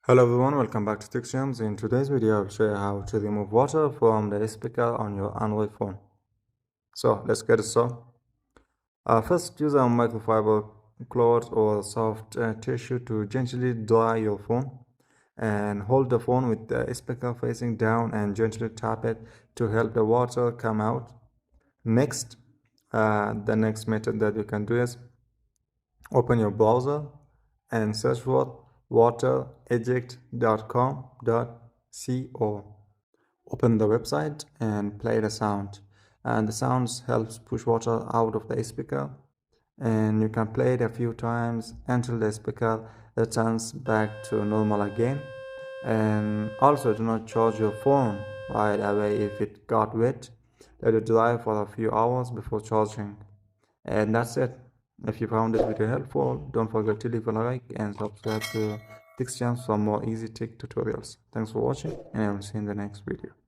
Hello everyone, welcome back to TechGems. In today's video, I'll show you how to remove water from the speaker on your Android phone. So let's get started. First, use a microfiber cloth or soft tissue to gently dry your phone, and hold the phone with the speaker facing down and gently tap it to help the water come out. Next, the next method that you can do is open your browser and search for watereject.com.co. Open the website and play the sound. And the sounds helps push water out of the speaker. And you can play it a few times until the speaker returns back to normal again. And also do not charge your phone right away if it got wet. Let it dry for a few hours before charging. And that's it. If you found this video helpful, don't forget to leave a like and subscribe to TechGems for more easy tech tutorials. Thanks for watching, and I will see you in the next video.